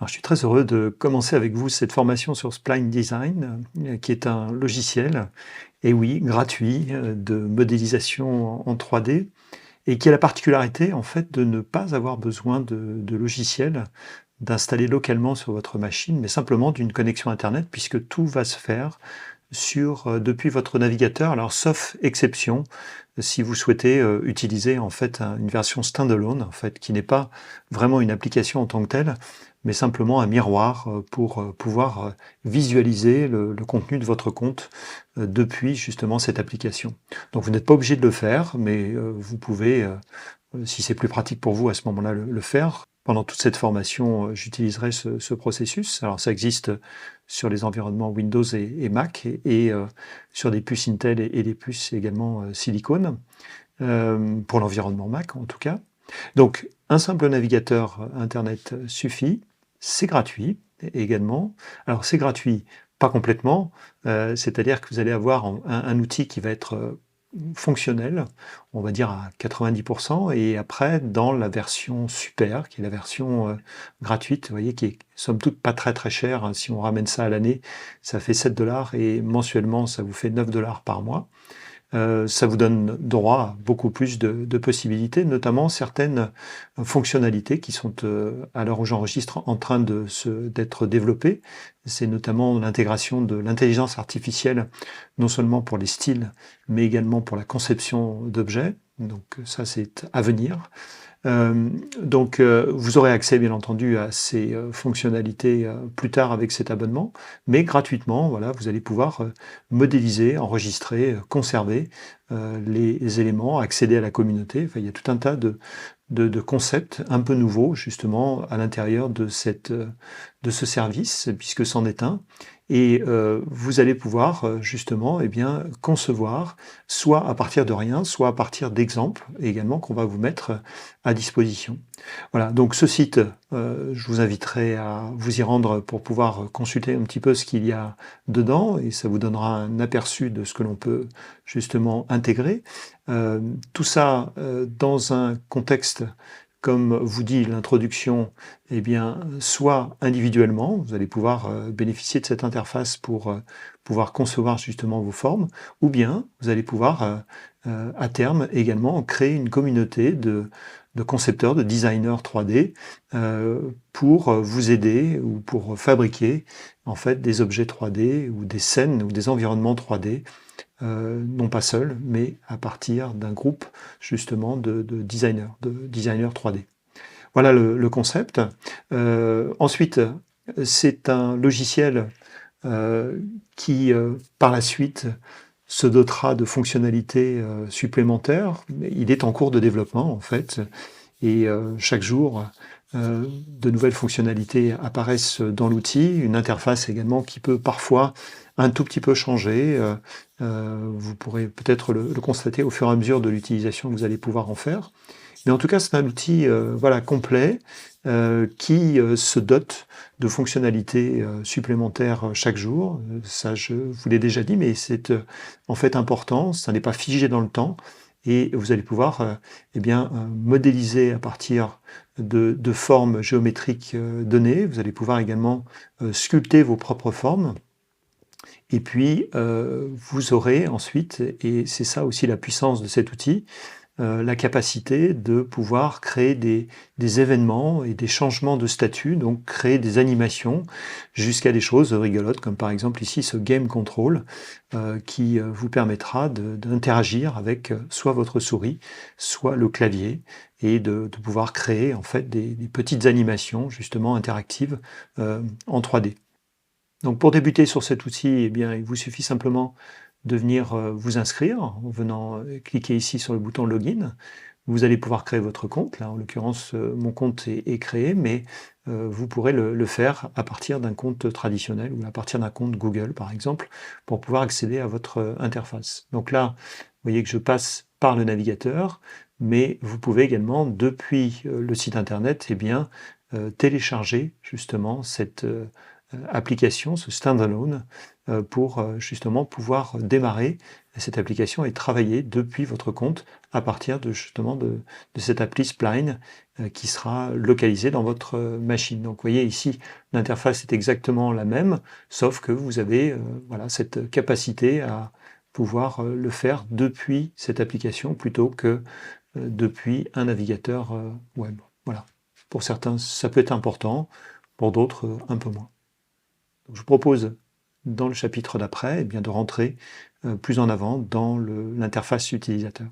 Alors, je suis très heureux de commencer avec vous cette formation sur Spline Design, qui est un logiciel, et oui, gratuit, de modélisation en 3D et qui a la particularité, en fait, de ne pas avoir besoin de logiciel, d'installer localement sur votre machine, mais simplement d'une connexion internet puisque tout va se faire depuis votre navigateur. Alors, sauf exception, si vous souhaitez utiliser en fait une version standalone, en fait, qui n'est pas vraiment une application en tant que telle, mais simplement un miroir pour pouvoir visualiser le contenu de votre compte depuis justement cette application. Donc vous n'êtes pas obligé de le faire, mais vous pouvez, si c'est plus pratique pour vous à ce moment-là, le faire. Pendant toute cette formation, j'utiliserai ce processus. Alors ça existe sur les environnements Windows et Mac et sur des puces Intel et des puces également silicone, pour l'environnement Mac en tout cas. Donc un simple navigateur Internet suffit, c'est gratuit également. Alors c'est gratuit, pas complètement, c'est-à-dire que vous allez avoir un outil qui va être fonctionnel, on va dire à 90%, et après dans la version super, qui est la version gratuite, vous voyez, qui est somme toute pas très très chère, hein. Si on ramène ça à l'année, ça fait 7 $ et mensuellement ça vous fait 9 $ par mois. Ça vous donne droit à beaucoup plus de possibilités, notamment certaines fonctionnalités qui sont, à l'heure où j'enregistre, en train d'être développées. C'est notamment l'intégration de l'intelligence artificielle, non seulement pour les styles, mais également pour la conception d'objets. Donc ça, c'est à venir. Vous aurez accès bien entendu à ces fonctionnalités plus tard avec cet abonnement, mais gratuitement, voilà, vous allez pouvoir modéliser, enregistrer, conserver les éléments, accéder à la communauté. Enfin, il y a tout un tas de concepts un peu nouveaux justement à l'intérieur de ce service, puisque c'en est un. Et vous allez pouvoir justement concevoir, soit à partir de rien, soit à partir d'exemples également qu'on va vous mettre à disposition. Voilà, donc ce site, je vous inviterai à vous y rendre pour pouvoir consulter un petit peu ce qu'il y a dedans, et ça vous donnera un aperçu de ce que l'on peut justement intégrer. Tout ça dans un contexte, comme vous dit l'introduction, soit individuellement, vous allez pouvoir bénéficier de cette interface pour pouvoir concevoir justement vos formes, ou bien vous allez pouvoir à terme également créer une communauté de concepteurs, de designers 3D pour vous aider ou pour fabriquer en fait des objets 3D ou des scènes ou des environnements 3D, non pas seul, mais à partir d'un groupe justement de designers 3D. Voilà le concept. Ensuite, c'est un logiciel qui, par la suite, se dotera de fonctionnalités supplémentaires. Il est en cours de développement, en fait, et chaque jour, de nouvelles fonctionnalités apparaissent dans l'outil, une interface également qui peut parfois un tout petit peu changer. Vous pourrez peut-être le constater au fur et à mesure de l'utilisation que vous allez pouvoir en faire. Mais en tout cas, c'est un outil complet qui se dote de fonctionnalités supplémentaires chaque jour. Ça, je vous l'ai déjà dit, mais c'est en fait important. Ça n'est pas figé dans le temps. Et vous allez pouvoir modéliser à partir de formes géométriques données. Vous allez pouvoir également sculpter vos propres formes. Et puis, vous aurez ensuite, et c'est ça aussi la puissance de cet outil, la capacité de pouvoir créer des événements et des changements de statut, donc créer des animations jusqu'à des choses rigolotes, comme par exemple ici ce Game Control, qui vous permettra d'interagir avec soit votre souris, soit le clavier, et de pouvoir créer en fait des petites animations justement interactives en 3D. Donc pour débuter sur cet outil, il vous suffit simplement de venir vous inscrire en venant cliquer ici sur le bouton Login. Vous allez pouvoir créer votre compte. Là, en l'occurrence, mon compte est créé, mais vous pourrez le faire à partir d'un compte traditionnel ou à partir d'un compte Google, par exemple, pour pouvoir accéder à votre interface. Donc là, vous voyez que je passe par le navigateur, mais vous pouvez également, depuis le site internet, télécharger justement cette application, ce standalone, pour justement pouvoir démarrer cette application et travailler depuis votre compte à partir justement de cette appli Spline qui sera localisée dans votre machine. Donc vous voyez ici, l'interface est exactement la même, sauf que vous avez voilà, cette capacité à pouvoir le faire depuis cette application plutôt que depuis un navigateur web. Voilà. Pour certains, ça peut être important, pour d'autres, un peu moins. Donc, je vous propose, dans le chapitre d'après, de rentrer plus en avant dans l'interface utilisateur.